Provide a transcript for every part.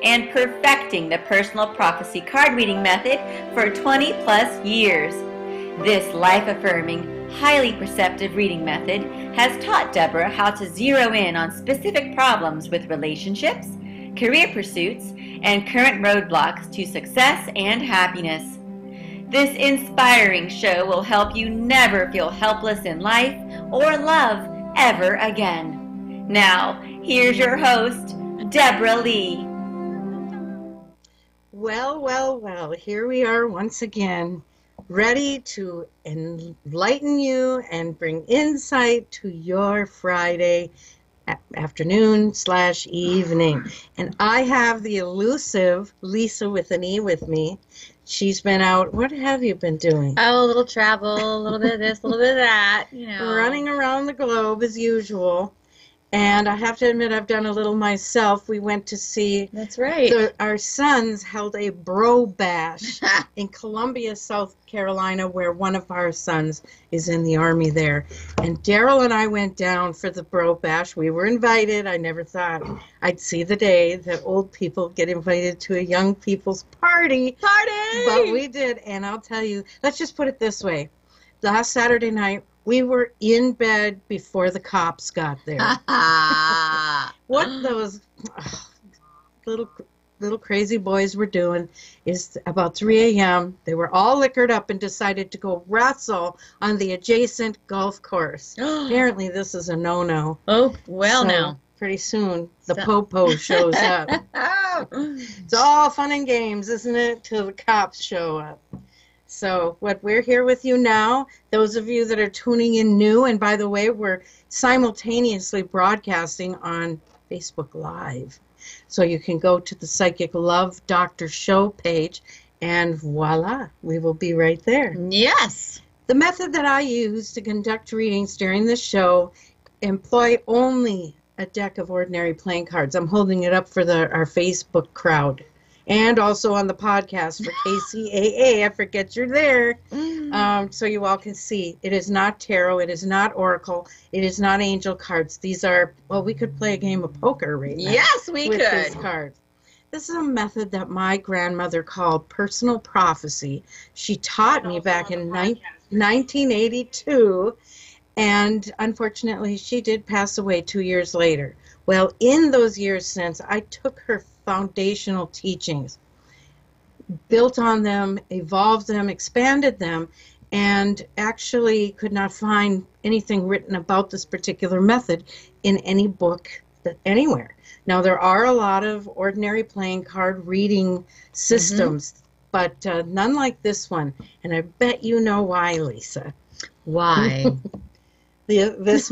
and perfecting the personal prophecy card reading method for 20 plus years. This life-affirming, highly perceptive reading method has taught Deborah how to zero in on specific problems with relationships, career pursuits, and current roadblocks to success and happiness. This inspiring show will help you never feel helpless in life or love ever again. Now, here's your host, Deborah Lee. Well, here we are once again, ready to enlighten you and bring insight to your Friday afternoon/evening. And I have the elusive Lisa with an E with me. She's been out. What have you been doing? Oh, a little travel, a little bit of this, a little bit of that, you know. Running around the globe as usual. And I have to admit, I've done a little myself. We went to see. That's right. Our sons held a bro bash in Columbia, South Carolina, where one of our sons is in the Army there. And Daryl and I went down for the bro bash. We were invited. I never thought I'd see the day that old people get invited to a young people's party. But we did. And I'll tell you, let's just put it this way. Last Saturday night, we were in bed before the cops got there. What those little crazy boys were doing is about 3 a.m. They were all liquored up and decided to go wrestle on the adjacent golf course. Apparently, this is a no-no. Oh, well, So, now. Pretty soon, the po-po shows up. It's all fun and games, isn't it, till the cops show up. So what we're here with you now, those of you that are tuning in new, and by the way, we're simultaneously broadcasting on Facebook Live. So you can go to the Psychic Love Doctor Show page, and voila, we will be right there. Yes. The method that I use to conduct readings during the show employ only a deck of ordinary playing cards. I'm holding it up for our Facebook crowd. And also on the podcast for KCAA. I forget you're there. So you all can see. It is not tarot. It is not oracle. It is not angel cards. These are, well, we could play a game of poker right now. Yes, we with could. These cards. This is a method that my grandmother called personal prophecy. She taught me back in 1982. And unfortunately, she did pass away 2 years later. Well, in those years since, I took her foundational teachings, built on them, evolved them, expanded them, and actually could not find anything written about this particular method in any book anywhere. Now, there are a lot of ordinary playing card reading systems, but none like this one. And I bet you know why, Lisa. Why? This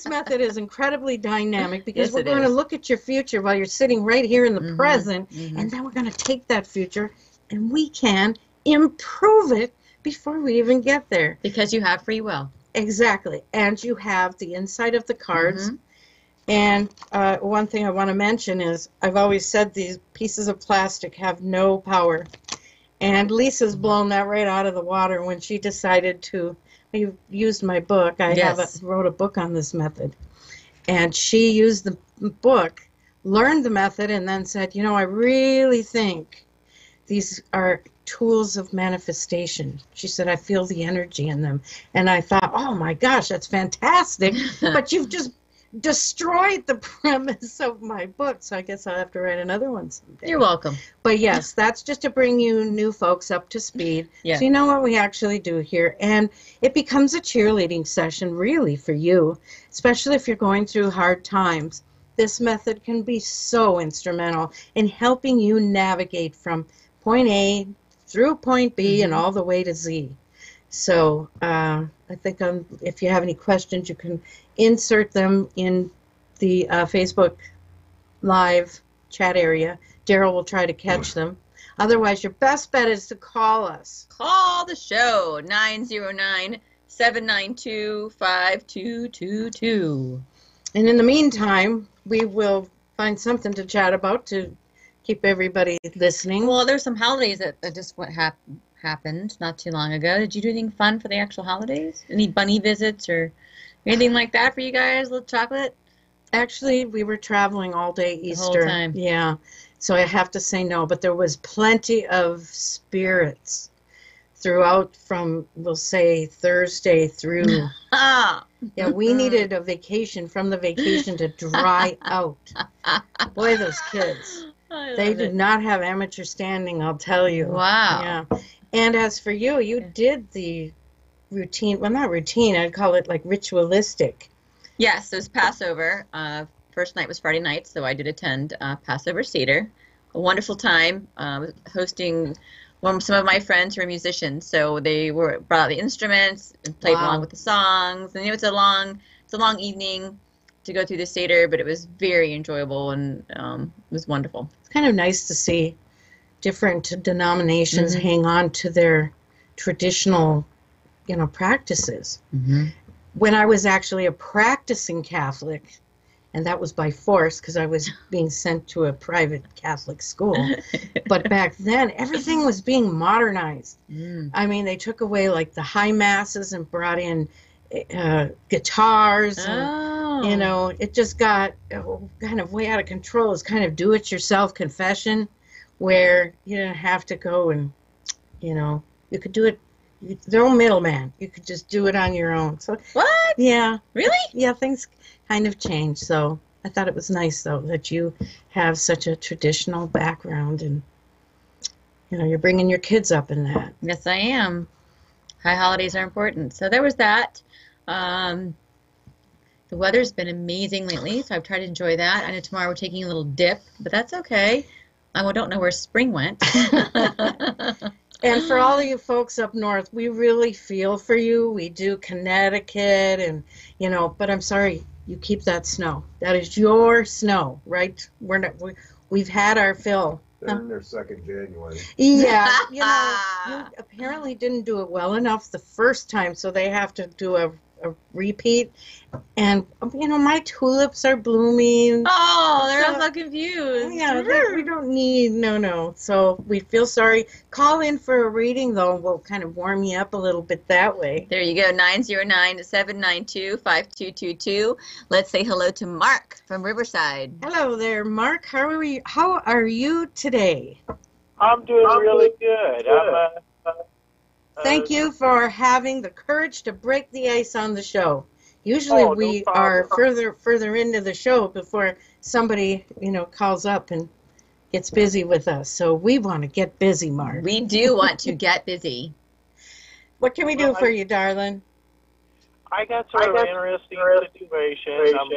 method is incredibly dynamic because we're going to look at your future while you're sitting right here in the present, and then we're going to take that future and we can improve it before we even get there. Because you have free will. Exactly. And you have the inside of the cards. And one thing I want to mention is I've always said these pieces of plastic have no power. And Lisa's blown that right out of the water when she decided to. You used my book. I wrote a book on this method. And she used the book, learned the method, and then said, you know, I really think these are tools of manifestation. She said, I feel the energy in them. And I thought, oh my gosh, that's fantastic. But you've just destroyed the premise of my book, so I guess I'll have to write another one someday. You're welcome. But yes, that's just to bring you new folks up to speed. Yeah. So you know what we actually do here. And it becomes a cheerleading session, really, for you, especially if you're going through hard times. This method can be so instrumental in helping you navigate from point A through point B and all the way to Z. So I think if you have any questions, you can insert them in the Facebook Live chat area. Daryl will try to catch them. Otherwise, your best bet is to call us. Call the show, 909-792-5222. And in the meantime, we will find something to chat about to keep everybody listening. Well, there's some holidays that just happened not too long ago. Did you do anything fun for the actual holidays? Any bunny visits or anything like that for you guys? A little chocolate? Actually, we were traveling all day The whole Easter. time. Yeah. So I have to say no, but there was plenty of spirits throughout from, we'll say, Thursday through. Ah. Yeah, we needed a vacation from the vacation to dry out. Boy, those kids. I They love did it. not have amateur standing, I'll tell you. Wow. Yeah. And as for you, you Yeah. did the routine, well, not routine, I'd call it like ritualistic. Yes, it was Passover. First night was Friday night, so I did attend Passover Seder. A wonderful time. Hosting some of my friends who are musicians, so they brought out the instruments and played along Wow. with the songs. And it was a long evening to go through the Seder, but it was very enjoyable and it was wonderful. It's kind of nice to see different denominations Mhm. hang on to their traditional, practices. Mm-hmm. When I was actually a practicing Catholic, and that was by force because I was being sent to a private Catholic school, but back then everything was being modernized. Mm. I mean, they took away like the high masses and brought in guitars and Oh. it just got kind of way out of control. It's kind of do-it-yourself confession where you didn't have to go and, you could do it. No middleman. You could just do it on your own. So, What? yeah, Really? yeah, things kind of changed. So I thought it was nice, though, that you have such a traditional background and, you're bringing your kids up in that. Yes, I am. High holidays are important. So there was that. The weather's been amazing lately, so I've tried to enjoy that. I know tomorrow we're taking a little dip, but that's okay. I don't know where spring went. And for all of you folks up north, we really feel for you. We do Connecticut and, but I'm sorry, you keep that snow. That is your snow, right? We've had our fill. They're in their second January. Yeah, you apparently didn't do it well enough the first time, so they have to do a repeat. And, my tulips are blooming. Oh, they're So- so confused. Yeah, we don't need, no. So we feel sorry. Call in for a reading, though. We'll kind of warm you up a little bit that way. There you go, 909-792-5222. Let's say hello to Mark from Riverside. Hello there, Mark. How are you today? I'm doing really good. Thank you for having the courage to break the ice on the show. Usually Oh, no we problem. are further into the show before somebody, calls up and gets busy with us. So we want to get busy, Mark. We do want to get busy. What can we do for you, darling? I got sort of an interesting situation. I'm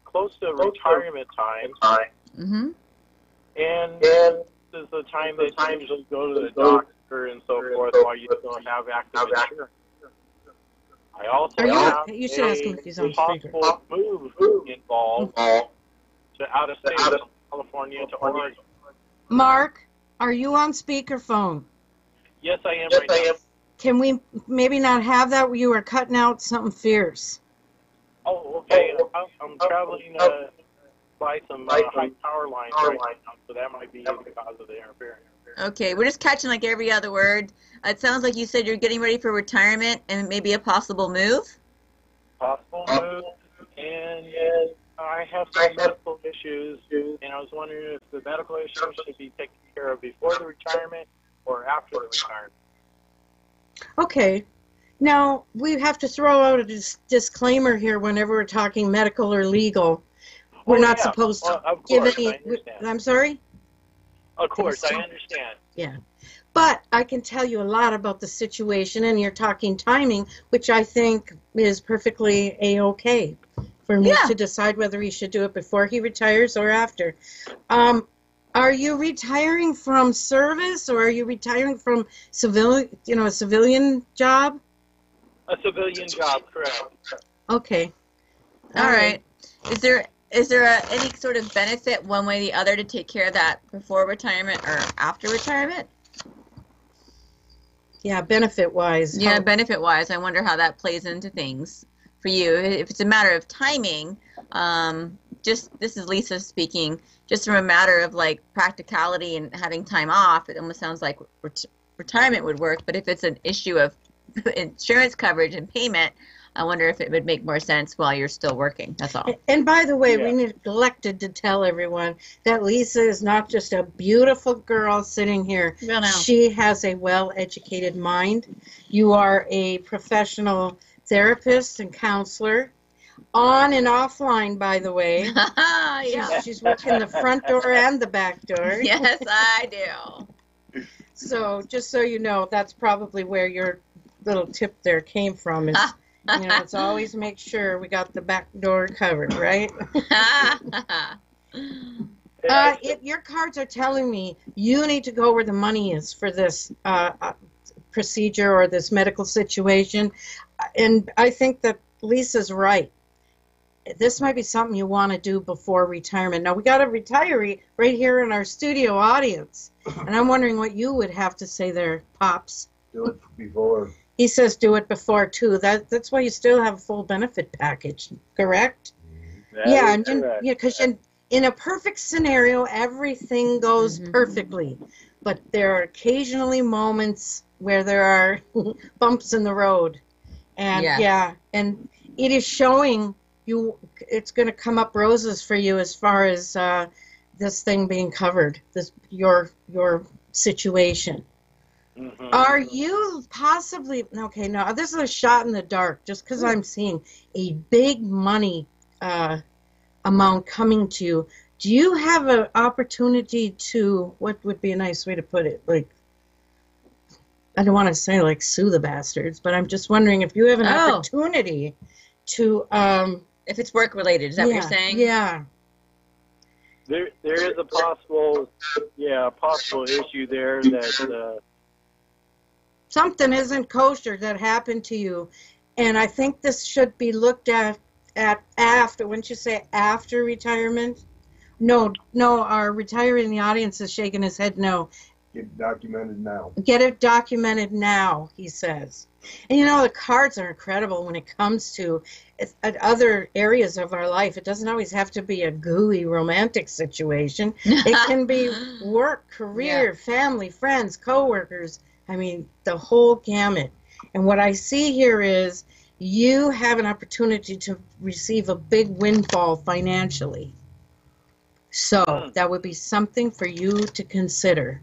close to retirement time, Mm-hmm. and this is the time that you usually go to the doctor and so forth while you don't have active insurance. I also have You should ask him if he's on speaker. possible move involved to out of state, from California to Oregon. Mark, are you on speakerphone? Yes, I am right now. Can we maybe not have that? You are cutting out something fierce. Oh, okay. I'm traveling by some high power lines right now, so that might be the cause of the interference. Okay, we're just catching like every other word. It sounds like you said you're getting ready for retirement and maybe a possible move. Possible move, and I have some medical issues, and I was wondering if the medical issues should be taken care of before the retirement or after the retirement. Okay. Now, we have to throw out a disclaimer here whenever we're talking medical or legal. We're not supposed to of give course, any. I understand. I'm sorry? Of course, I understand. Yeah. But I can tell you a lot about the situation, and you're talking timing, which I think is perfectly A-okay for me Yeah. to decide whether he should do it before he retires or after. Are you retiring from service, or are you retiring from a civilian job? A civilian job, correct. Okay. All right. Is there any sort of benefit one way or the other to take care of that before retirement or after retirement? Yeah, benefit-wise. Yeah, benefit-wise, I wonder how that plays into things for you. If it's a matter of timing, this is Lisa speaking, just from a matter of like practicality and having time off, it almost sounds like retirement would work. But if it's an issue of insurance coverage and payment, I wonder if it would make more sense while you're still working. That's all. And by the way, Yeah. we neglected to tell everyone that Lisa is not just a beautiful girl sitting here. Well, no. She has a well-educated mind. You are a professional therapist and counselor, on and offline, by the way. Yeah. She's working the front door and the back door. Yes, I do. So just so you know, that's probably where your little tip there came from. Is it's always make sure we got the back door covered, right? Your cards are telling me you need to go where the money is for this procedure or this medical situation, and I think that Lisa's right. This might be something you want to do before retirement. Now, we got a retiree right here in our studio audience, and I'm wondering what you would have to say there, Pops. Do it before. He says do it before, too. That's why you still have a full benefit package, correct? That is correct. Because in a perfect scenario, everything goes perfectly. But there are occasionally moments where there are bumps in the road. And, and it is showing you, it's going to come up roses for you as far as this thing being covered, your situation. Are you possibly, okay, no, this is a shot in the dark, just because I'm seeing a big money amount coming to you. Do you have an opportunity to, what would be a nice way to put it, like, I don't want to say like sue the bastards, but I'm just wondering if you have an opportunity to, if it's work related, is that what you're saying? Yeah. There is a possible issue there that Something isn't kosher that happened to you, and I think this should be looked at after. Wouldn't you say after retirement? No, our retiree in the audience is shaking his head no. Get it documented now. Get it documented now, he says. And the cards are incredible when it comes to other areas of our life. It doesn't always have to be a gooey romantic situation. It can be work, career, family, friends, coworkers. I mean, the whole gamut. And what I see here is you have an opportunity to receive a big windfall financially. So that would be something for you to consider.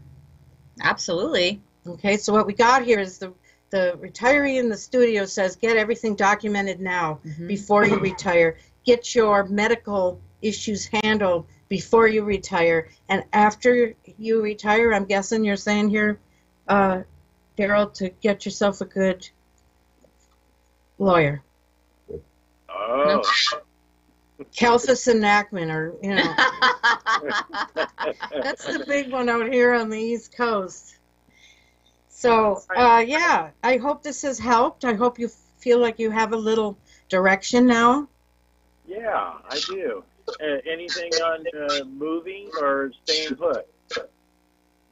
Absolutely. Okay, so what we got here is the retiree in the studio says get everything documented now before you retire. Get your medical issues handled before you retire. And after you retire, I'm guessing you're saying here, Daryl, to get yourself a good lawyer. Oh. Kalfas and Nachman, or, that's the big one out here on the East Coast. So, I hope this has helped. I hope you feel like you have a little direction now. Yeah, I do. Anything on moving or staying put?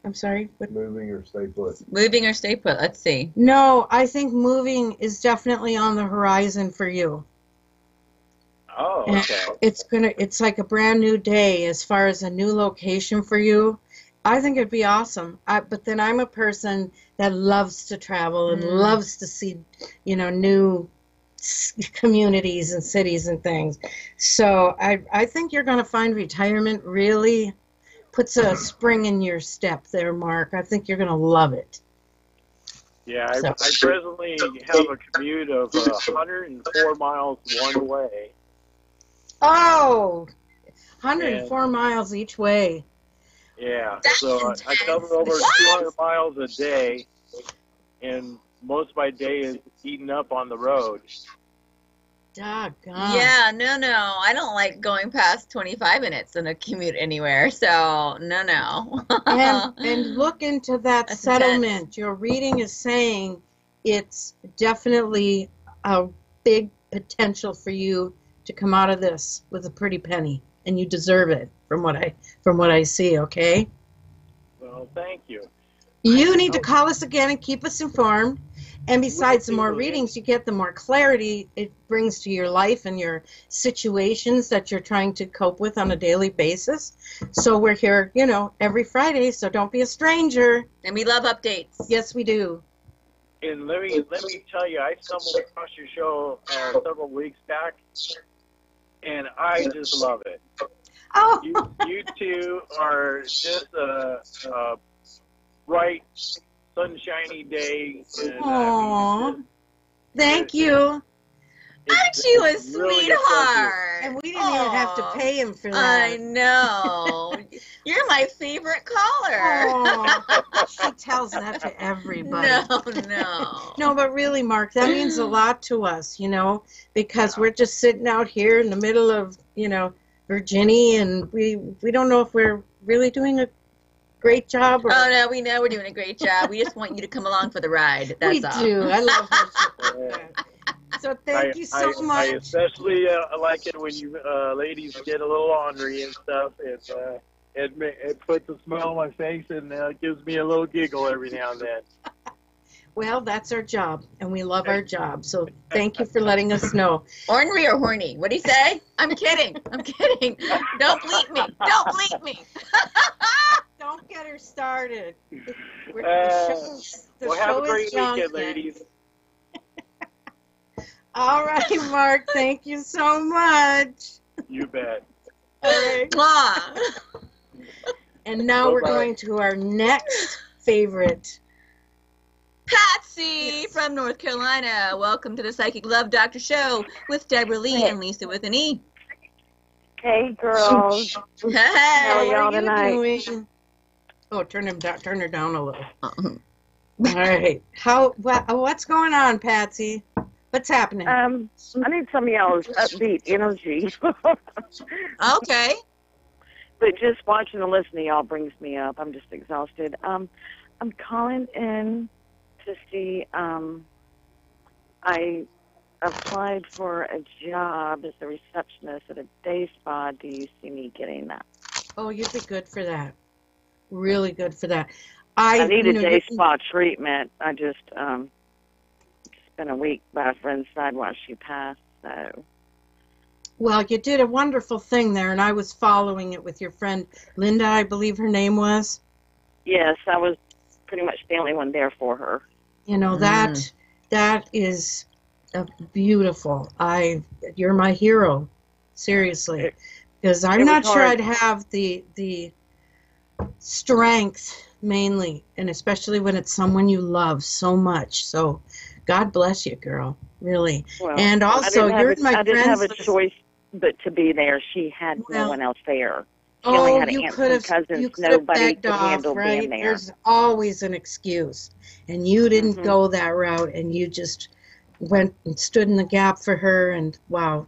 I'm sorry? What? Moving or stay put. Moving or stay put, let's see. No, I think moving is definitely on the horizon for you. Oh, And okay. it's like a brand new day as far as a new location for you. I think it'd be awesome. But then I'm a person that loves to travel and loves to see, new communities and cities and things. So I think you're going to find retirement really puts a spring in your step there, Mark. I think you're going to love it. Yeah, I presently have a commute of 104 miles one way. Oh, 104 miles each way. Yeah, so I cover over 200 miles a day, and most of my day is eaten up on the road. Doggone. Yeah, no. I don't like going past 25 minutes in a commute anywhere, so no. And look into that That's settlement. intense. Your reading is saying it's definitely a big potential for you to come out of this with a pretty penny, and you deserve it from what I see. Okay. Well, thank you. You need to call us again and keep us informed. And besides the more Will do. readings you get, the more clarity it brings to your life and your situations that you're trying to cope with on a daily basis. So we're here, every Friday, so don't be a stranger. And we love updates. Yes, we do. And let me tell you, I stumbled across your show several weeks back, and I just love it. Oh, You two are just a bright, sunshiny day. And, aw, thank you. Aren't you a it's really a pleasure. sweetheart? And we didn't even have to Aw. pay him for I that. know. You're my favorite caller. Aw, she tells that to everybody. No. No, but really, Mark, that means a lot to us, because we're just sitting out here in the middle of, Virginia, and we don't know if we're really doing a great job. Or Oh, no, we know we're doing a great job. We just want you to come along for the ride. That's we all. do. I love how she put that. So thank you so I much. especially like it when you ladies get a little ornery and stuff. It puts a smile on my face and gives me a little giggle every now and then. Well, that's our job, and we love our job. So thank you for letting us know. Ornery or horny? What'd he say? I'm kidding. I'm kidding. Don't bleep me. Don't bleep me. Don't get her started. The Well, have show a great is young weekend, yet. ladies. All right, Mark. Thank you so much. You bet. All right. Mwah. And now we're Bye-bye. going to our next favorite. Patsy from North Carolina. Welcome to the Psychic Love Doctor Show with Deborah Lee and Lisa with an E. Hey, girls. Hey. How are y'all How are tonight? you doing? Oh, turn her down a little. Uh-huh. All right. What's going on, Patsy? What's happening? I need some of y'all's upbeat energy. Okay. But just watching and listening to y'all brings me up. I'm just exhausted. I'm calling in to see. I applied for a job as a receptionist at a day spa. Do you see me getting that? Oh, you'd be good for that. Really good for that. I need a day you- spa treatment. I just spent a week by a friend's side while she passed. So Well, you did a wonderful thing there, and I was following it with your friend Linda, I believe her name was. yes, I was pretty much the only one there for her. That is beautiful. You're my hero, seriously, because I'm It was not sure hard. I'd have the strength mainly, and especially when it's someone you love so much. So, God bless you, girl, really. Well, And also, you're in my I didn't have a friends. choice but to be there. She had Well, no one else there. She only Oh, had you aunts could and have cousins. begged Nobody could off, handle right? being there. There's always an excuse, and you didn't Mhm. go that route, and you just went and stood in the gap for her. And wow!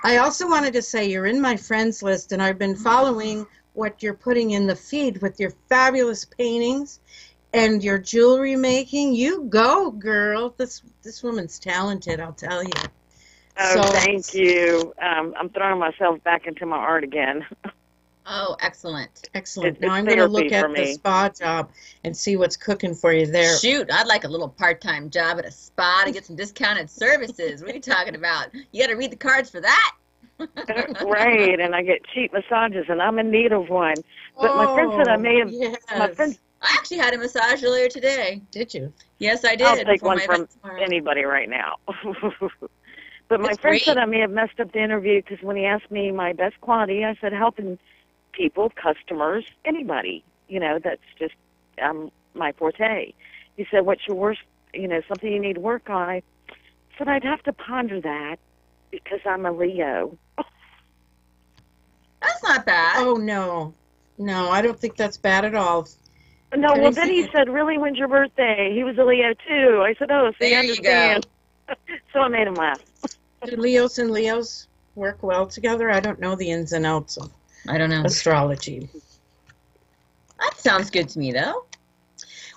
I also wanted to say you're in my friends list, and I've been following what you're putting in the feed with your fabulous paintings and your jewelry making. You go, girl! This woman's talented, I'll tell you. Oh, thank you. I'm throwing myself back into my art again. Oh, excellent. Excellent. It's Now I'm going to look therapy for at the me. spa job and see what's cooking for you there. Shoot, I'd like a little part-time job at a spa to get some discounted services. What are you talking about? You got to read the cards for that. Right, and I get cheap massages, and I'm in need of one. But my friend said I may have. Yes. My friend, I actually had a massage earlier today. Did you? Yes, I did. I'll take for one my from event tomorrow. anybody right now. But my That's friend great. said I may have messed up the interview because when he asked me my best quality, I said helping people, customers, anybody. That's just my forte. He said, what's your worst, something you need to work on? I said I'd have to ponder that because I'm a Leo. That's not bad. Oh, no. No, I don't think that's bad at all. No, well, then he said, really, when's your birthday? He was a Leo, too. I said, oh, so you There you understand. So I made him laugh. Do Leos and Leos work well together? I don't know the ins and outs of I don't know. astrology. That sounds good to me, though.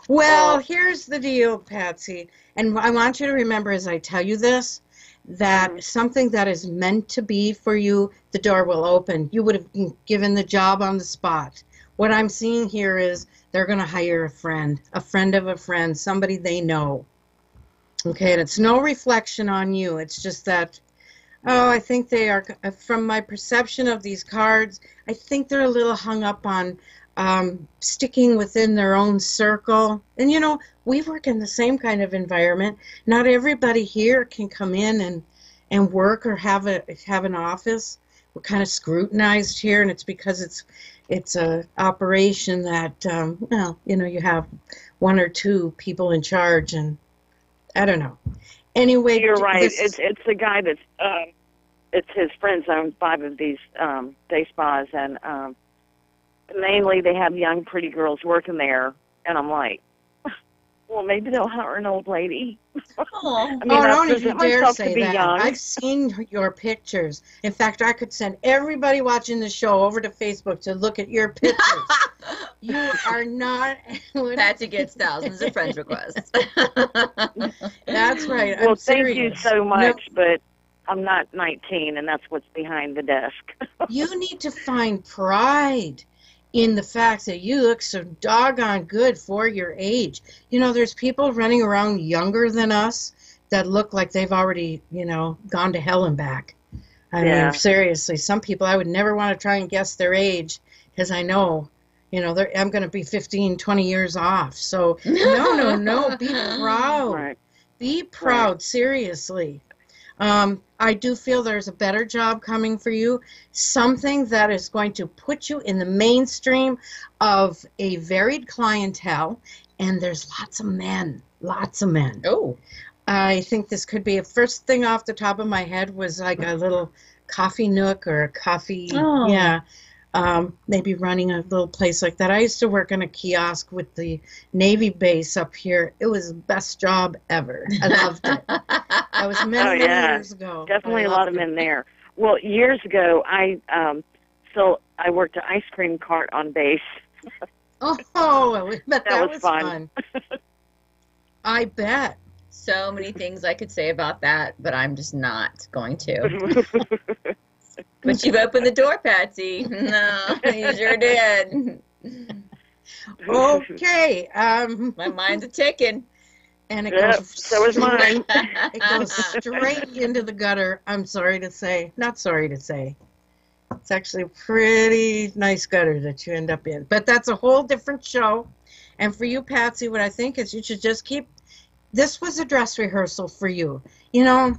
Well, here's the deal, Patsy. And I want you to remember as I tell you this, that something that is meant to be for you, the door will open. You would have been given the job on the spot. What I'm seeing here is they're going to hire a friend of a friend, somebody they know. Okay, and it's no reflection on you. It's just that Oh, I think they are, from my perception of these cards, I think they're a little hung up on sticking within their own circle. And you know, we work in the same kind of environment. Not everybody here can come in and work or have an office. We're kind of scrutinized here, and it's because it's a operation that well, you know, you have one or two people in charge, and I don't know. Anyway, You're right. this- It's the guy that's it's his friends own 5 of these day spas, and mainly they have young, pretty girls working there, and I'm like, well, maybe they'll hire an old lady. Oh, I mean, oh, I don't you present dare myself say to be that. young. I've seen your pictures. In fact, I could send everybody watching the show over to Facebook to look at your pictures. You are not. Patsy gets thousands of friend requests. That's right. Well, I'm thank serious. you so much, but I'm not 19, and that's what's behind the desk. You need to find pride in the fact that you look so doggone good for your age. You know, there's people running around younger than us that look like they've already, you know, gone to hell and back. I Yeah. mean, seriously, some people I would never want to try and guess their age because I know, you know, I'm going to be 15, 20 years off. So, no, be proud. Right. Be proud, seriously. I do feel there's a better job coming for you, something that is going to put you in the mainstream of a varied clientele, and there's lots of men. Oh, I think this could be, a first thing off the top of my head was like a little coffee nook or a coffee, Oh. yeah, maybe running a little place like that. I used to work in a kiosk with the Navy base up here. It was the best job ever. I loved it. That was many, Oh, many yeah. years ago. Definitely I a lot of loved it. men there. Well, years ago, I worked an ice cream cart on base. Oh, I bet that was was fun. I bet. so many things I could say about that, but I'm just not going to. But you've opened the door, Patsy. No, you sure did. Okay. My mind's a ticking. And it Yep, goes so is mine. It goes straight into the gutter. I'm sorry to say. Not sorry to say. It's actually a pretty nice gutter that you end up in. But that's a whole different show. And for you, Patsy, what I think is you should just keep. This was a dress rehearsal for you. You know,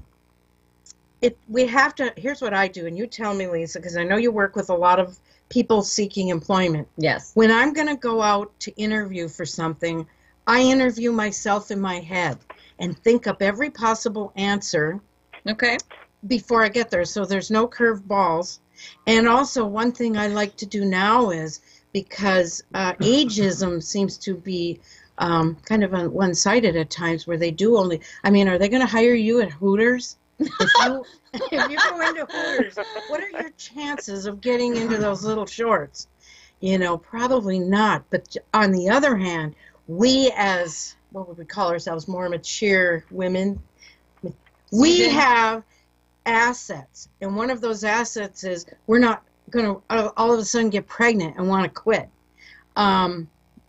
we have to. Here's what I do, and you tell me, Lisa, because I know you work with a lot of people seeking employment. Yes. When I'm going to go out to interview for something, I interview myself in my head and think up every possible answer Okay. before I get there, so there's no curved balls. And also, one thing I like to do now is, because ageism seems to be kind of one-sided at times, where they do only, I mean, are they going to hire you at Hooters? If you go into Hooters, what are your chances of getting into those little shorts? You know, probably not. But on the other hand, we as, what would we call ourselves, more mature women, we have assets. And one of those assets is we're not going to all of a sudden get pregnant and want to quit.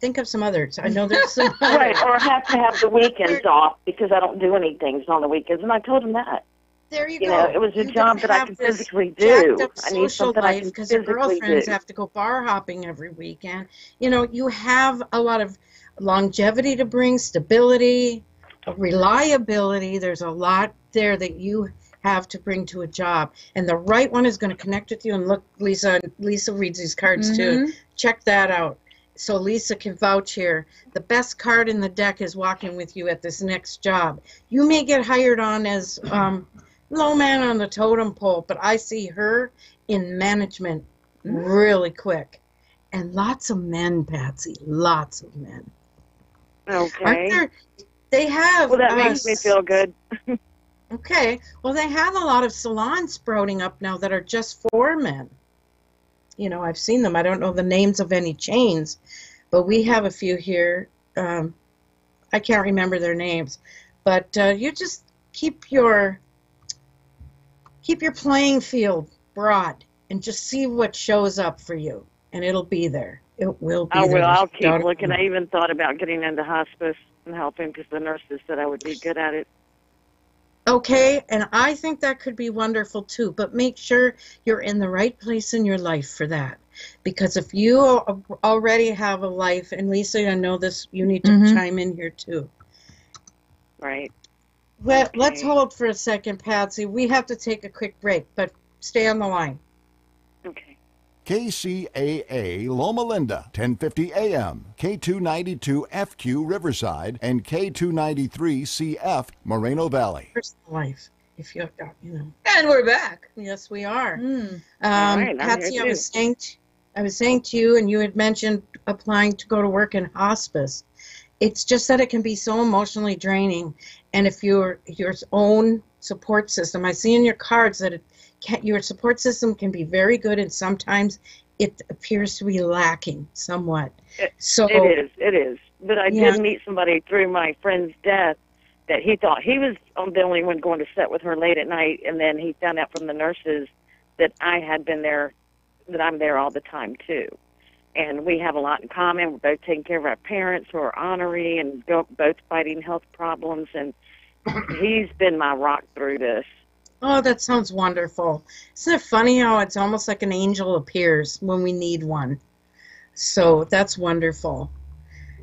Think of some others. I know there's some Right, or have to have the weekends off because I don't do anything on the weekends. And I told him that. There you You go. know, it was a You job don't that I have can this physically jacked do. up I need social something I life can because your physically girlfriends do. have to go bar hopping every weekend. You know, you have a lot of longevity to bring, stability, reliability. There's a lot there that you have to bring to a job. And the right one is going to connect with you. And look, Lisa reads these cards too. Check that out. So Lisa can vouch here. The best card in the deck is walking with you at this next job. You may get hired on as low man on the totem pole, but I see her in management really quick. And lots of men, Patsy, lots of men. Okay. They have. Well, that makes me feel good. Okay. Well, they have a lot of salons sprouting up now that are just for men. You know, I've seen them. I don't know the names of any chains, but we have a few here. I can't remember their names, but you just keep your playing field broad and just see what shows up for you, and it'll be there. It will be I there. will. I'll keep Don't- looking. I even thought about getting into hospice and helping because the nurses said I would be good at it. Okay, and I think that could be wonderful too, but make sure you're in the right place in your life for that. Because if you already have a life, and Lisa, I know this, you need to chime in here too. Right. Well, Okay. let's hold for a second, Patsy. We have to take a quick break, but stay on the line. Okay. KCAA Loma Linda, 1050 AM, K292FQ Riverside, and K293CF Moreno Valley. Personal life, if you know. And we're back. Yes, we are. All right, I'm Patsy, here I was too. saying to you, and you had mentioned applying to go to work in hospice. It's just that it can be so emotionally draining, and if your own support system, I see in your cards that your support system can be very good, and sometimes it appears to be lacking somewhat. So It is. But I did meet somebody through my friend's death that he thought he was the only one going to sit with her late at night, and then he found out from the nurses that I had been there, that I'm there all the time too. And we have a lot in common. We're both taking care of our parents who are honorary and both fighting health problems, and he's been my rock through this. Oh, that sounds wonderful. Isn't it funny how it's almost like an angel appears when we need one? So that's wonderful.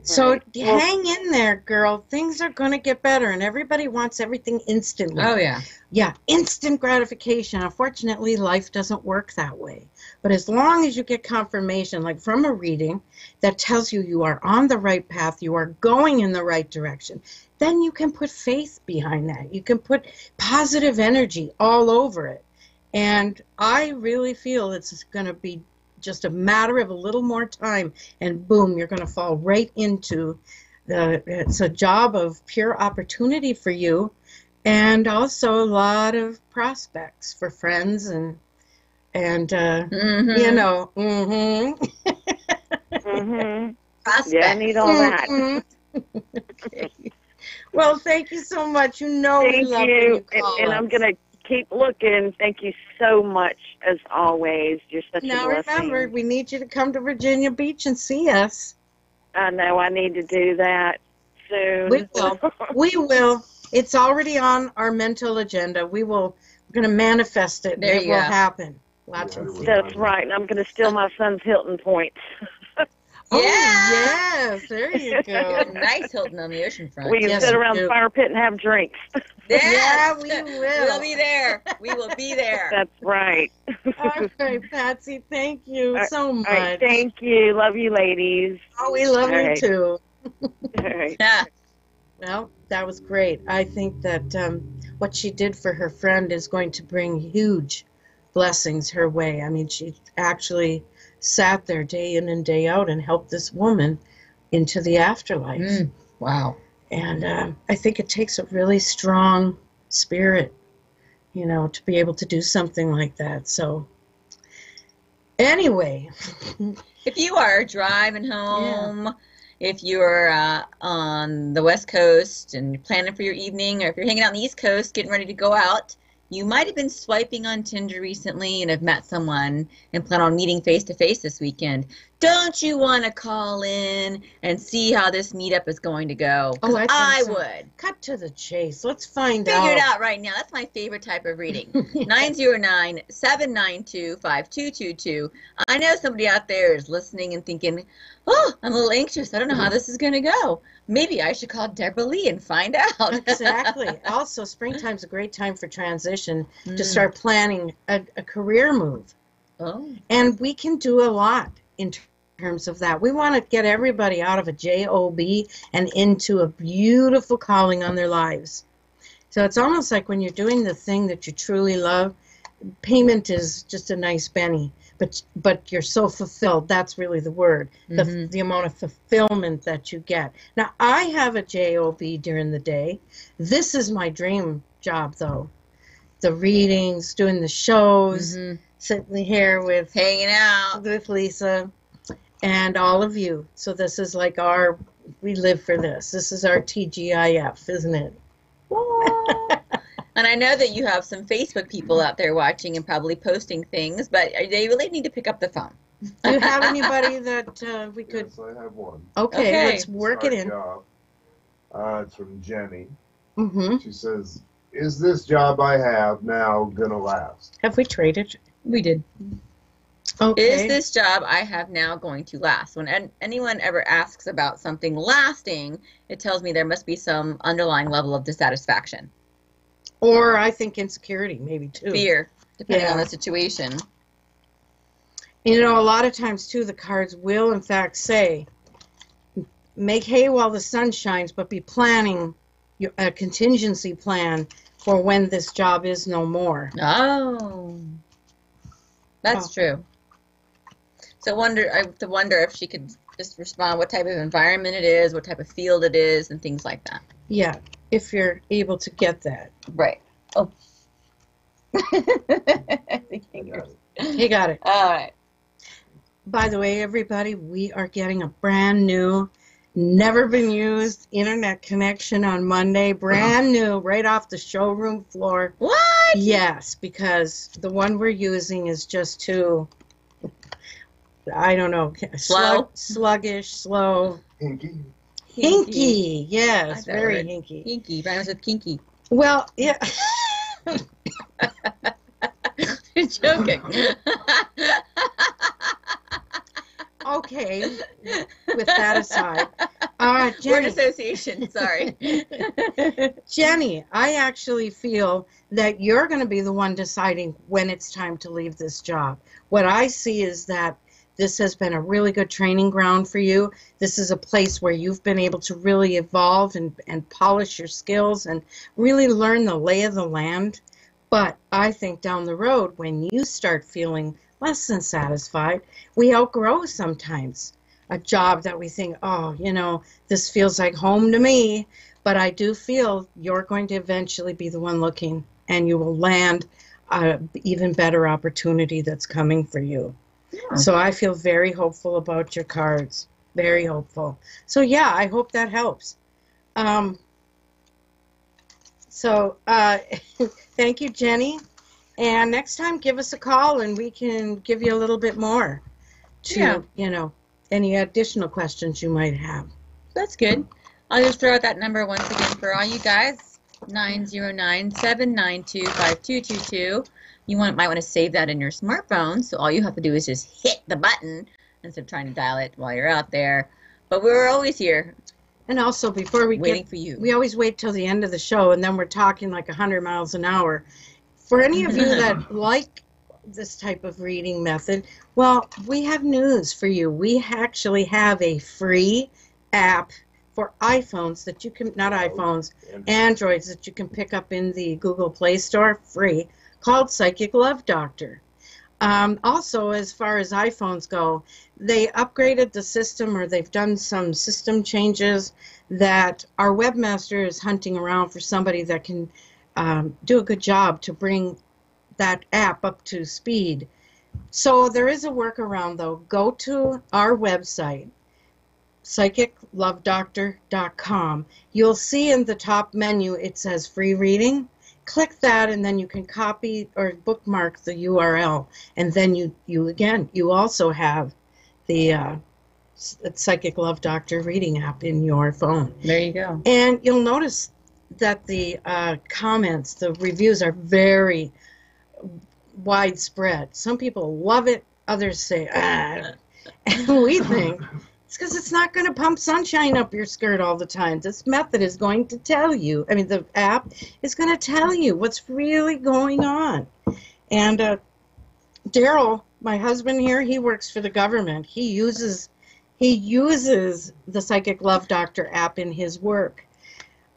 So hang in there, girl. Things are going to get better, and everybody wants everything instantly. Oh, yeah. Yeah, instant gratification. Unfortunately, life doesn't work that way. But as long as you get confirmation, like from a reading, that tells you you are on the right path, you are going in the right direction, then you can put faith behind that. You can put positive energy all over it. And I really feel it's going to be just a matter of a little more time, and boom, you're going to fall right into it's a job of pure opportunity for you, and also a lot of prospects for friends and you know. Prospects. Yeah, I need all that. Okay. Well, thank you so much. You know, we love when you call and us. I'm gonna keep looking. Thank you so much, as always. You're such a blessing. Now remember, we need you to come to Virginia Beach and see us. I know I need to do that soon. We will. We will. It's already on our mental agenda. We're going to manifest it. There it you will go. happen. Watch and see. That's right. And I'm going to steal my son's Hilton points. Oh, Yeah. yes. There you go. Nice Hilton on the ocean front. We can Yes, sit we around do. the fire pit and have drinks. Yeah, we will. We'll be there. We will be there. That's right. Okay, Patsy, thank you so much. All right, thank you. Love you, ladies. Oh, we love All you right. too. All right. Yeah. Well, that was great. I think that what she did for her friend is going to bring huge blessings her way. I mean, she actually sat there day in and day out and helped this woman into the afterlife. Wow. And I think it takes a really strong spirit, you know, to be able to do something like that. So anyway. If you are driving home, if you're on the West Coast and you're planning for your evening, or if you're hanging out on the East Coast getting ready to go out, you might have been swiping on Tinder recently and have met someone and plan on meeting face-to-face this weekend. Don't you want to call in and see how this meetup is going to go? 'Cause I would. Cut to the chase. Let's find out. Figure it out right now. That's my favorite type of reading. 909-792-5222. I know somebody out there is listening and thinking, oh, I'm a little anxious. I don't know how this is going to go. Maybe I should call Deborah Lee and find out. Exactly. Also, springtime's a great time for transition to start planning a career move. Oh. And we can do a lot in terms of that. We want to get everybody out of a job and into a beautiful calling on their lives. So it's almost like when you're doing the thing that you truly love, payment is just a nice penny, but you're so fulfilled. That's really the word, the amount of fulfillment that you get. Now, I have a job during the day. This is my dream job, though. The readings, doing the shows, sitting here with hanging out with Lisa and all of you. So this is like we live for this. This is our TGIF, isn't it? And I know that you have some Facebook people out there watching and probably posting things, but they really need to pick up the phone. Do you have anybody that we could? Yes, I have one. Okay, let's work it in. Job. It's from Jenny. Mm-hmm. She says, is this job I have now gonna last? Have we traded? We did. Okay. Is this job I have now going to last? When anyone ever asks about something lasting, it tells me there must be some underlying level of dissatisfaction. Or I think insecurity, maybe too. Fear, depending Yeah. on the situation. You know, a lot of times too, the cards will in fact say, make hay while the sun shines, but be planning a contingency plan for when this job is no more. Oh, that's true. So I have to wonder if she could just respond what type of environment it is, what type of field it is, and things like that. Yeah, if you're able to get that. Right. Oh. You got it. All right. By the way, everybody, we are getting a brand new, never been used internet connection on Monday. Brand new, right off the showroom floor. What? Yes, because the one we're using is just too, I don't know, Slow? sluggish, slow. Hinky? Hinky, I yes, know very it. hinky. Hinky. Rhymes with kinky. Well, yeah. You're joking. Okay, with that aside. Word Jenny, association, sorry. Jenny, I actually feel that you're going to be the one deciding when it's time to leave this job. What I see is that this has been a really good training ground for you. This is a place where you've been able to really evolve and polish your skills and really learn the lay of the land. But I think down the road, when you start feeling less than satisfied, we outgrow sometimes a job that we think, oh, you know, this feels like home to me. But I do feel you're going to eventually be the one looking, and you will land an even better opportunity that's coming for you. Yeah. So I feel very hopeful about your cards. Very hopeful. So yeah, I hope that helps. Thank you, Jenny. And next time, give us a call and we can give you a little bit more to, you know, any additional questions you might have. That's good. I'll just throw out that number once again for all you guys, 909-792-5222. You might want to save that in your smartphone, so all you have to do is just hit the button instead of trying to dial it while you're out there. But we're always here. And also, before we waiting for you. We always wait till the end of the show, and then we're talking like 100 miles an hour. For any of you that like this type of reading method, well, we have news for you. We actually have a free app for iPhones that you can, not iPhones, Androids that you can pick up in the Google Play Store, free, called Psychic Love Doctor. Also, as far as iPhones go, they upgraded the system, or they've done some system changes that our webmaster is hunting around for somebody that can do a good job to bring that app up to speed. So there is a workaround, though. Go to our website, psychiclovedoctor.com. You'll see in the top menu it says free reading. Click that, and then you can copy or bookmark the URL, and then you also have the Psychic Love Doctor reading app in your phone. There you go. And you'll notice that the comments, the reviews are very widespread. Some people love it, others say, ah. And we think it's because it's not going to pump sunshine up your skirt all the time. This method is going to tell you, I mean, the app is going to tell you what's really going on. And Daryl, my husband here, he works for the government. He uses the Psychic Love Doctor app in his work.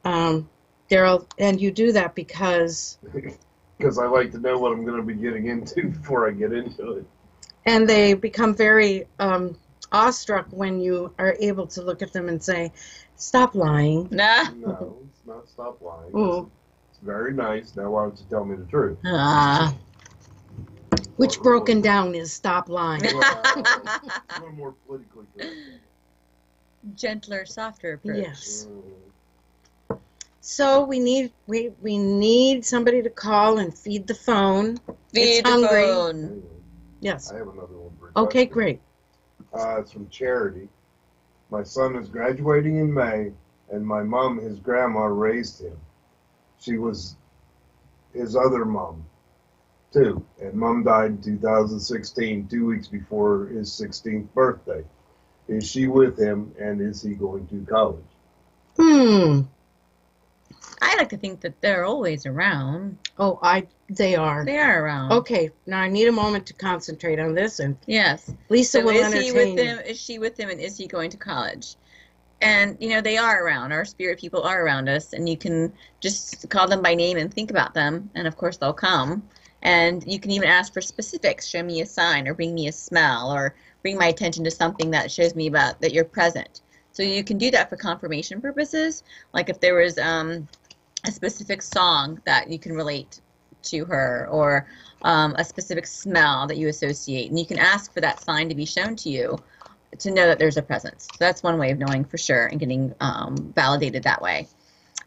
Daryl, and you do that because I like to know what I'm going to be getting into before I get into it. And they become very awestruck when you are able to look at them and say, stop lying. Nah. No, it's not stop lying. Ooh. It's very nice. Now why don't you tell me the truth? Which broken down is stop lying. Well, a little more politically correct. Gentler, softer approach. Yes. So we need somebody to call and feed the phone. Feed It's the hungry. phone. Yes. I have another one for you. Okay, great. It's from Charity. My son is graduating in May, and my mom, his grandma, raised him. She was his other mom, too. And Mom died in 2016, 2 weeks before his 16th birthday. Is she with him, and is he going to college? I like to think that they're always around. Oh, they are. They are around. Okay, now I need a moment to concentrate on this, and Yes. Lisa So will is he with entertain them? Is she with him? And is he going to college? And, you know, they are around. Our spirit people are around us. And you can just call them by name and think about them. And, of course, they'll come. And you can even ask for specifics. Show me a sign or bring me a smell or bring my attention to something that shows me about that you're present. So you can do that for confirmation purposes. Like if there was a specific song that you can relate to her or a specific smell that you associate. And you can ask for that sign to be shown to you to know that there's a presence. So that's one way of knowing for sure and getting validated that way.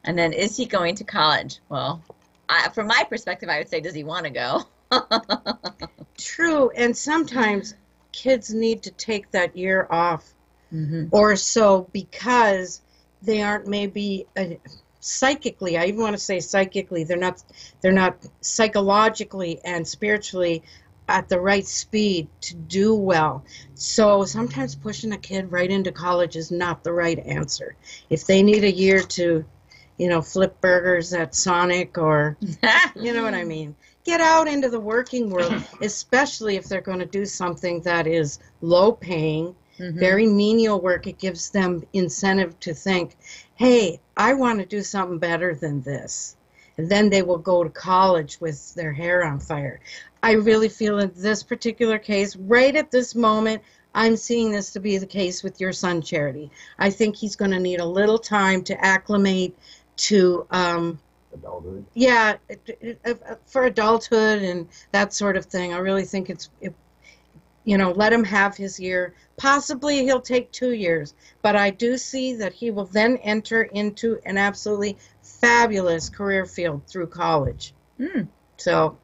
And then, is he going to college? Well, from my perspective, I would say, does he want to go? True, and sometimes kids need to take that year off or so because they aren't maybe psychically, I even want to say psychically, they're not psychologically and spiritually at the right speed to do well. So sometimes pushing a kid right into college is not the right answer. If they need a year to, flip burgers at Sonic or, you know what I mean, get out into the working world, especially if they're going to do something that is low paying, very menial work. It gives them incentive to think, hey, I want to do something better than this. And then they will go to college with their hair on fire. I really feel in this particular case, right at this moment, I'm seeing this to be the case with your son, Charity. I think he's going to need a little time to acclimate to Adulthood. Yeah, for adulthood and that sort of thing. I really think let him have his year. Possibly he'll take 2 years, but I do see that he will then enter into an absolutely fabulous career field through college. So,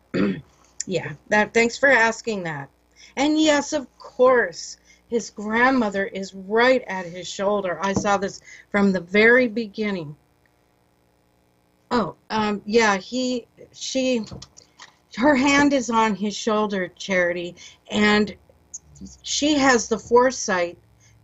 yeah, thanks for asking that. And yes, of course, his grandmother is right at his shoulder. I saw this from the very beginning. Oh, yeah, her hand is on his shoulder, Charity, and she has the foresight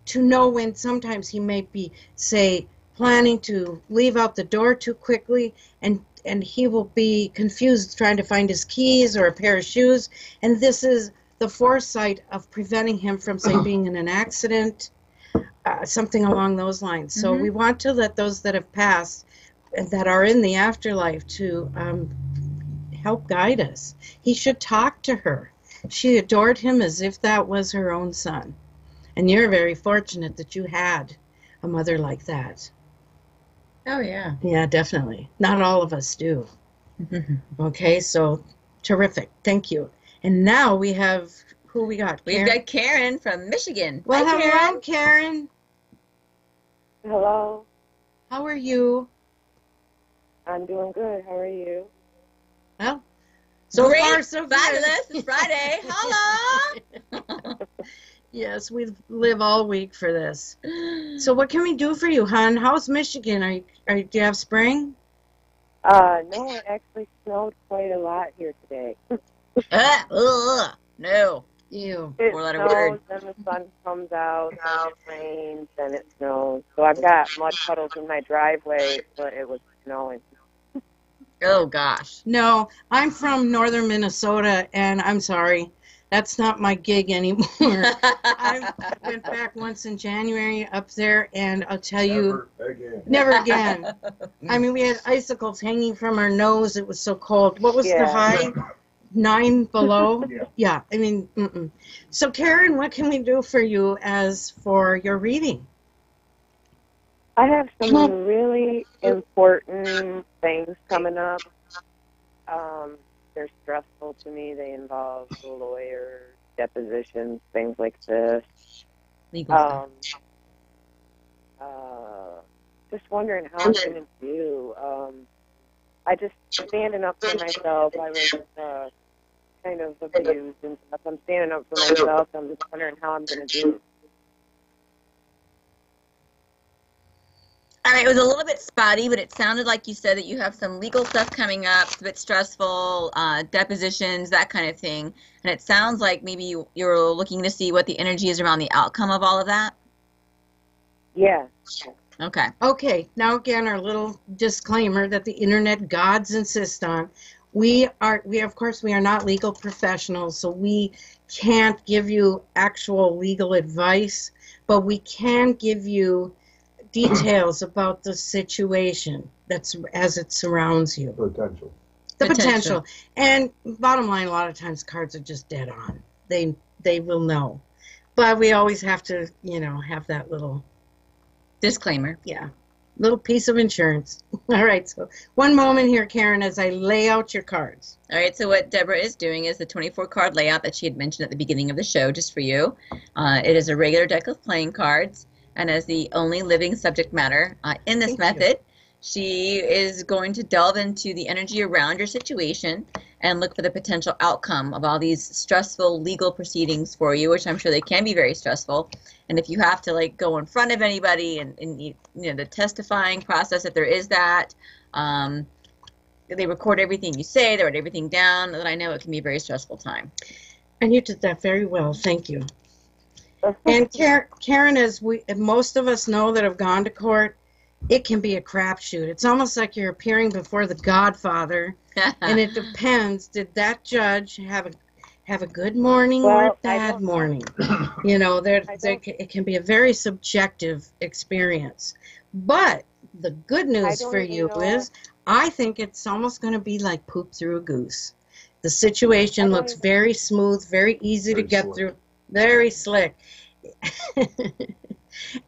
to know when sometimes he may be, say, planning to leave out the door too quickly, and he will be confused trying to find his keys or a pair of shoes, and this is the foresight of preventing him from, say, being in an accident, something along those lines. So we want to let those that have passed and that are in the afterlife to help guide us. He should talk to her. She adored him as if that was her own son. And you're very fortunate that you had a mother like that. Oh, yeah. Yeah, definitely. Not all of us do. Okay, so terrific. Thank you. And now we have, who we got? We've got Karen from Michigan. Well, Hi, hello, Karen. Hello. How are you? I'm doing good. How are you? Well, so Great, far so good. fabulous. It's Friday. Hello. Yes, we live all week for this. So what can we do for you, hon? How's Michigan? Do you have spring? No, it actually snowed quite a lot here today. No. Ew. It Four-letter snows, word. then the sun comes out, then it rains, then it snows. So I've got mud puddles in my driveway, but it was snowing. Oh, gosh. No, I'm from northern Minnesota, and I'm sorry. That's not my gig anymore. I went back once in January up there, and I'll tell you, never again. I mean, we had icicles hanging from our nose. It was so cold. What was the high? 9 below? Yeah, I mean, So, Karen, what can we do for you as for your reading? I have some really important things coming up. They're stressful to me. They involve lawyers, depositions, things like this. Legal stuff. Just wondering how I'm going to do. I just standing up for myself. I was kind of abused and stuff. I'm standing up for myself. I'm just wondering how I'm going to do. All right, it was a little bit spotty, but it sounded like you said that you have some legal stuff coming up. It's a bit stressful, depositions, that kind of thing. And it sounds like maybe you're looking to see what the energy is around the outcome of all of that. Yeah. Okay. Okay, now again, our little disclaimer that the internet gods insist on. We of course, we are not legal professionals, so we can't give you actual legal advice, but we can give you details about the situation that's as it surrounds you. Potential. The potential. And bottom line, a lot of times cards are just dead on. They will know. But we always have to, have that little disclaimer. Yeah. Little piece of insurance. All right. So one moment here, Karen, as I lay out your cards. All right. So what Deborah is doing is the 24 card layout that she had mentioned at the beginning of the show, just for you. It is a regular deck of playing cards. And as the only living subject matter in this method, she is going to delve into the energy around your situation and look for the potential outcome of all these stressful legal proceedings for you, which I'm sure they can be very stressful. And if you have to go in front of anybody and the testifying process, if there is that, they record everything you say, they write everything down, that I know it can be a very stressful time. And you did that very well. Thank you. And Karen, as most of us know that have gone to court, it can be a crapshoot. It's almost like you're appearing before the Godfather, and it depends. Did that judge have a good morning or a bad morning? It can be a very subjective experience. But the good news for you is, I think it's almost going to be like poop through a goose. The situation looks very smooth, very easy to get through, very slick.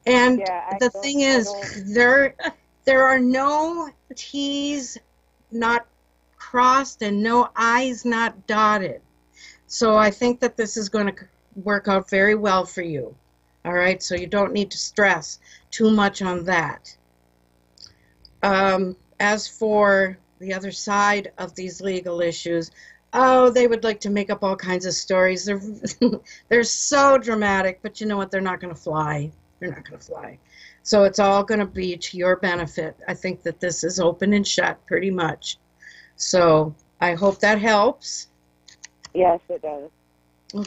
And the thing is, there are no T's not crossed and no I's not dotted. So I think that this is going to work out very well for you. All right, so you don't need to stress too much on that. As for the other side of these legal issues, they would like to make up all kinds of stories. They're so dramatic, but you know what? They're not going to fly. They're not going to fly. So it's all going to be to your benefit. I think that this is open and shut pretty much. So I hope that helps. Yes, it does. Well,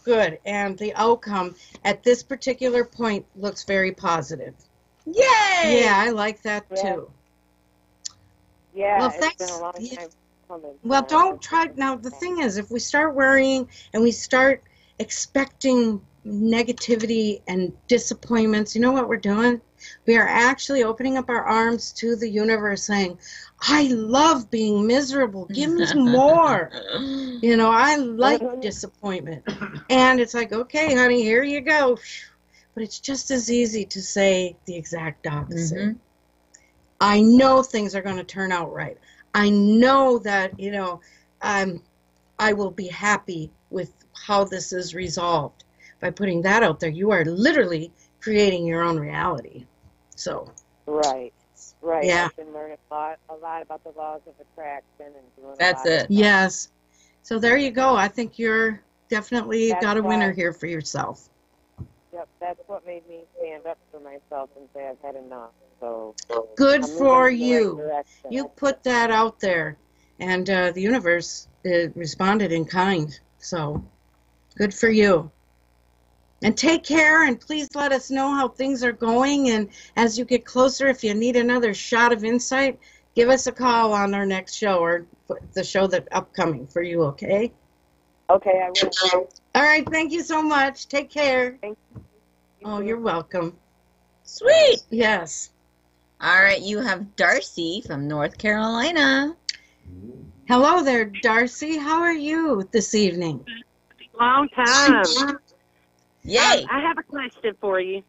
good. And the outcome at this particular point looks very positive. Yay! Yeah, I like that too. Yeah, well, it's been a long time coming. Well, don't try. Now, the thing is, if we start worrying and we start expecting negativity and disappointments, you know what we're doing? We are actually opening up our arms to the universe saying, I love being miserable. Give me more. I like disappointment. And it's like, okay, honey, here you go. But it's just as easy to say the exact opposite. Mm-hmm. I know things are going to turn out right. I know that, I will be happy with how this is resolved. By putting that out there, you are literally creating your own reality. So. Right. Yeah. I've been learning a lot about the laws of attraction and doing That's it. Yes. So there you go. I think you're definitely got a winner here for yourself. Yep, that's what made me stand up for myself and say I've had enough. So good for you. You put that out there, and the universe responded in kind. So good for you. And take care, and please let us know how things are going. And as you get closer, if you need another shot of insight, give us a call on our next show or the show that's upcoming for you, okay? Okay, I will. All right, thank you so much. Take care. Thank you. Oh, you're welcome. Sweet. Yes. All right, you have Darcy from North Carolina. Hello there, Darcy. How are you this evening? Long time. Yay! I have a question for you.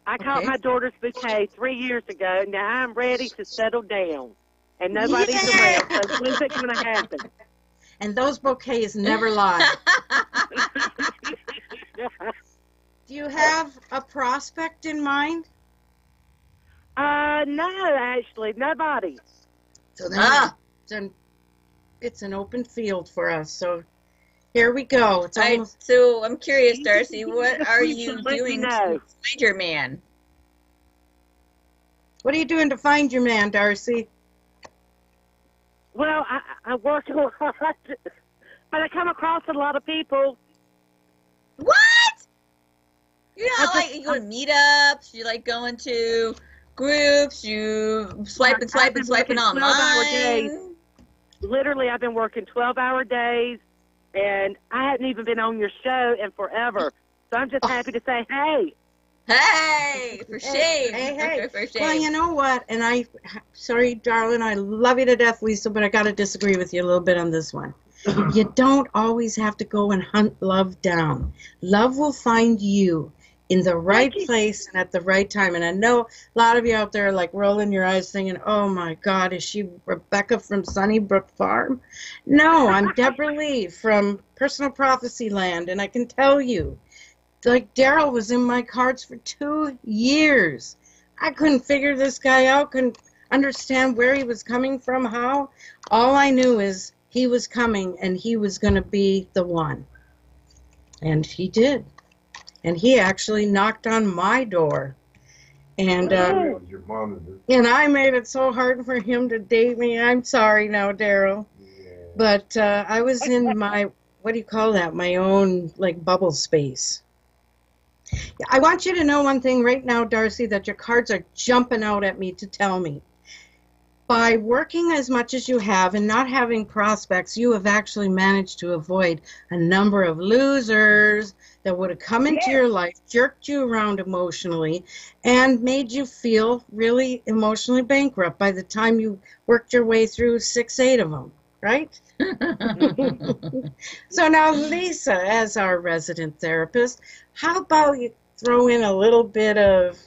I caught my daughter's bouquet 3 years ago. Now I'm ready to settle down, and nobody's around. So when's it going to happen? And those bouquets never lie. Do you have a prospect in mind? No, actually, nobody. So then it's an open field for us. So here we go. It's almost... So I'm curious, Darcy, what are you doing to find your man? What are you doing to find your man, Darcy? Well, I work a lot, but I come across a lot of people. What? You know, like you go to meetups, you like going to groups, you swiping online. Literally, I've been working 12-hour days, and I hadn't even been on your show in forever. So I'm just happy to say, hey. Hey, for shame. Hey. For shame. Well, you know what? And sorry, darling, I love you to death, Lisa, but I got to disagree with you a little bit on this one. You don't always have to go and hunt love down. Love will find you in the right place and at the right time. And I know a lot of you out there are like rolling your eyes thinking, oh my God, is she Rebecca from Sunnybrook Farm? No, I'm Deborah Lee from Personal Prophecy Land, and I can tell you, like, Daryl was in my cards for 2 years. I couldn't figure this guy out, couldn't understand where he was coming from, how. All I knew is he was coming and he was going to be the one. And he did. And he actually knocked on my door. And I made it so hard for him to date me. I'm sorry now, Daryl. Yeah. But I was in my, what do you call that, my own, like, bubble space. I want you to know one thing right now, Darcy, that your cards are jumping out at me to tell me. By working as much as you have and not having prospects, you have actually managed to avoid a number of losers that would have come into your life, jerked you around emotionally, and made you feel really emotionally bankrupt by the time you worked your way through 6-8 of them, right? So now, Lisa, as our resident therapist, how about you throw in a little bit of...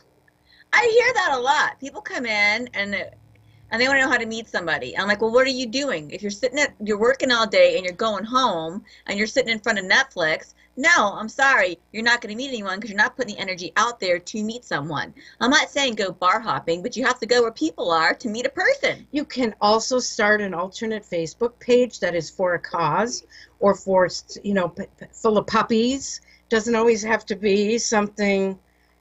I hear that a lot. People come in and they want to know how to meet somebody. I'm like, well, what are you doing? If you're working all day and you're going home and you're sitting in front of Netflix, no, I'm sorry, you're not going to meet anyone because you're not putting the energy out there to meet someone. I'm not saying go bar hopping, but you have to go where people are to meet a person. You can also start an alternate Facebook page that is for a cause or for, full of puppies. Doesn't always have to be something,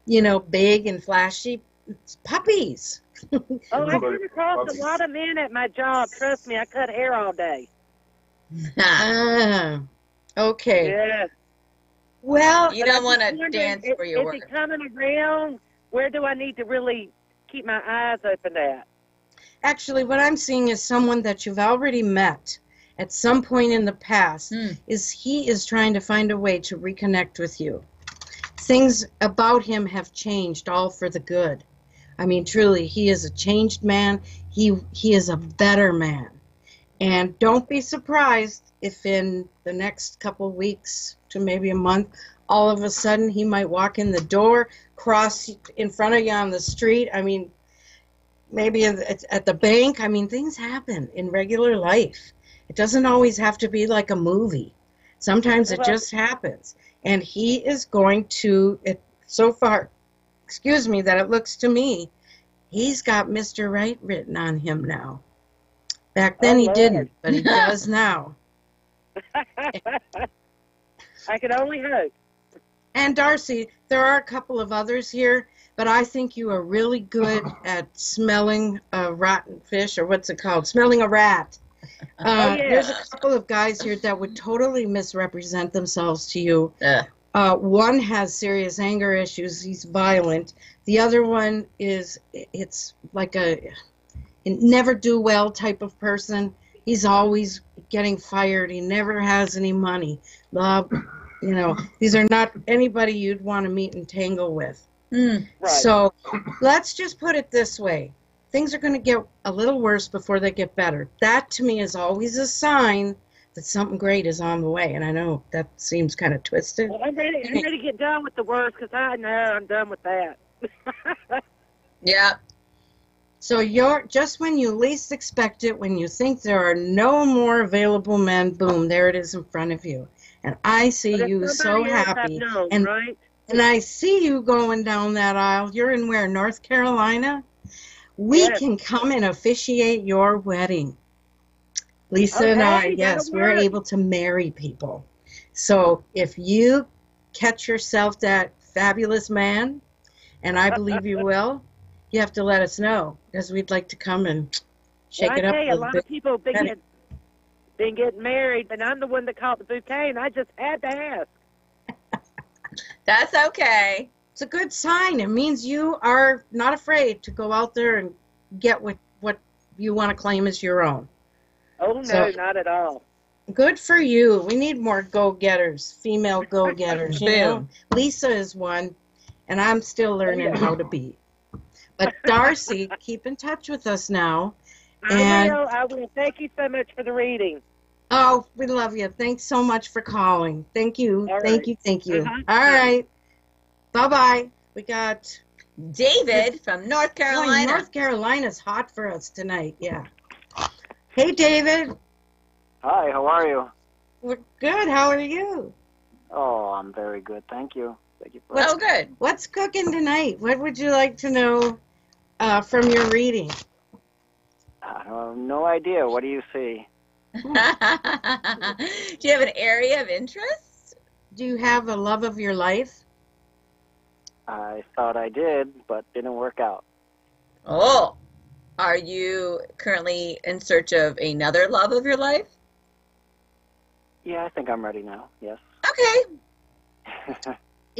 big and flashy. It's puppies. Oh, I come across a lot of men at my job. Trust me, I cut hair all day. Okay. Yeah. Well, you don't want to dance for your work. Is he coming around? Where do I need to really keep my eyes open at? Actually, what I'm seeing is someone that you've already met at some point in the past. He is trying to find a way to reconnect with you. Things about him have changed, all for the good. I mean, truly, he is a changed man. He is a better man. And don't be surprised if in the next couple of weeks to maybe a month, all of a sudden he might walk in the door, cross in front of you on the street. I mean, maybe at the bank. I mean, things happen in regular life. It doesn't always have to be like a movie. Sometimes it just happens. And he is going to, so far, that it looks to me, he's got Mr. Right written on him now. Back then he didn't, but he does now. I can only hope. And Darcy, there are a couple of others here, but I think you are really good at smelling a rotten fish, or what's it called? Smelling a rat. There's a couple of guys here that would totally misrepresent themselves to you. One has serious anger issues. He's violent. The other one it's like a never-do-well type of person. He's always getting fired. He never has any money. These are not anybody you'd want to meet and tangle with. Right. So let's just put it this way. Things are going to get a little worse before they get better. That, to me, is always a sign that something great is on the way. And I know that seems kind of twisted. Well, I'm ready to get done with the worst because I know I'm done with that. Yeah. So just when you least expect it, when you think there are no more available men, boom, there it is in front of you. And I see you so happy. Right? And I see you going down that aisle. You're in where, North Carolina? We can come and officiate your wedding. Lisa and I, yes, we're able to marry people. So if you catch yourself that fabulous man, and I believe you will, you have to let us know, because we'd like to come and shake Well, it up I tell a you, a little lot bit. of people have been getting married, and I'm the one that caught the bouquet, and I just had to ask. That's okay. It's a good sign. It means you are not afraid to go out there and get what you want to claim as your own. Oh, no, So- not at all. Good for you. We need more go-getters, female go-getters. You know? Boom. Lisa is one, and I'm still learning how to be. But Darcy, keep in touch with us now. And- I will. Thank you so much for the reading. Oh, we love you. Thanks so much for calling. Thank you. All Thank right. you. Thank you. Uh-huh. All right. Bye-bye. We got David from North Boy, Carolina. North Carolina's hot for us tonight. Yeah. Hey, David. Hi, how are you? We're good. How are you? Oh, I'm very good. Thank you. Thank you for Oh, good. What's cooking tonight? What would you like to know from your reading? I have no idea. What do you see? Do you have an area of interest? Do you have a love of your life? I thought I did, but didn't work out. Oh, are you currently in search of another love of your life? Yeah, I think I'm ready now. Yes. Okay.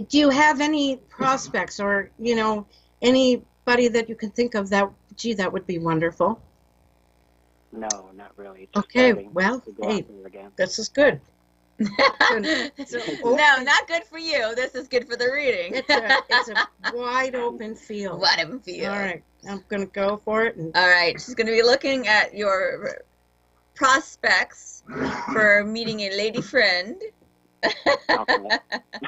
Do you have any prospects or, anybody that you can think of that, gee, that would be wonderful? No, not really. Just Okay, starting well, to go hey, out there again. this is good. No, not good for you. This is good for the reading. It's a wide open field. Wide open field. All right, I'm going to go for it. All right, she's going to be looking at your prospects for meeting a lady friend. Okay.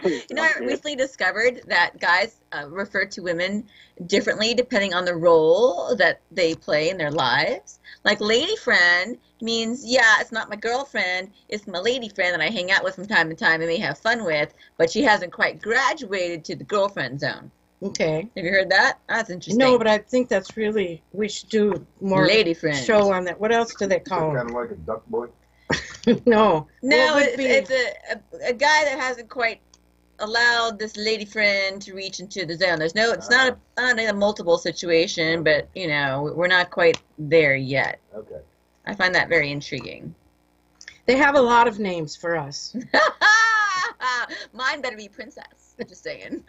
I recently discovered that guys refer to women differently depending on the role that they play in their lives. Like lady friend means, yeah, it's not my girlfriend, it's my lady friend that I hang out with from time to time and may have fun with, but she hasn't quite graduated to the girlfriend zone. Okay. Have you heard that? That's interesting. No, but I think that's really, we should do more Lady friend. show on that. What else do they call Kind them? of like a duck boy. No. No, What would it's a guy that hasn't quite allowed this lady friend to reach into the zone. There's no, it's not a multiple situation, but we're not quite there yet. Okay. I find that very intriguing. They have a lot of names for us. Mine better be princess. Just saying.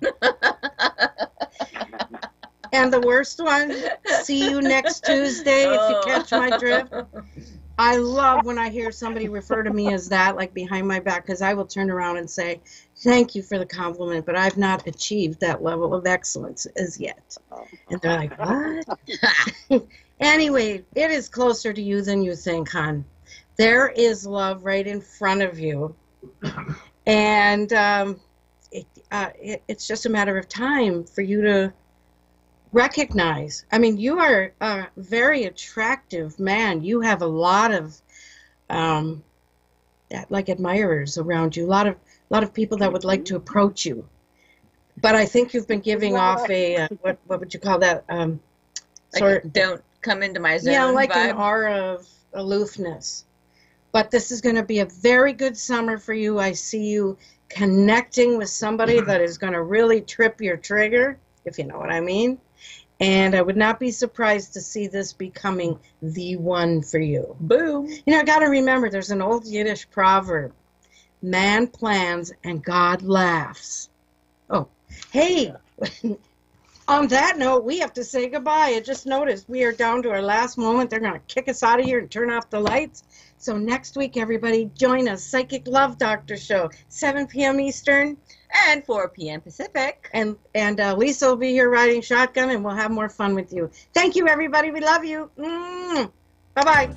And the worst one, see you next Tuesday if you catch my drift. I love when I hear somebody refer to me as that, like behind my back, because I will turn around and say, thank you for the compliment, but I've not achieved that level of excellence as yet. And they're like, what? Anyway, it is closer to you than you think, hon. There is love right in front of you. And it's just a matter of time for you to recognize. I mean, you are a very attractive man. You have a lot of like admirers around you. A lot of people that would like to approach you. But I think you've been giving off a what would you call that? Like, don't come into my zone. Yeah, like vibe. an aura of aloofness. But this is going to be a very good summer for you. I see you connecting with somebody that is going to really trip your trigger, if you know what I mean. And I would not be surprised to see this becoming the one for you. Boom. I got to remember, there's an old Yiddish proverb. Man plans and God laughs. Oh, hey, on that note, we have to say goodbye. I just noticed we are down to our last moment. They're going to kick us out of here and turn off the lights. So next week, everybody, join us, Psychic Love Doctor Show, 7 p.m. Eastern. And 4 p.m. Pacific. And Lisa will be here riding shotgun, and we'll have more fun with you. Thank you, everybody. We love you. Bye-bye.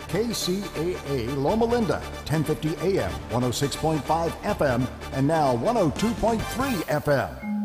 KCAA Loma Linda, 1050 AM, 106.5 FM, and now 102.3 FM.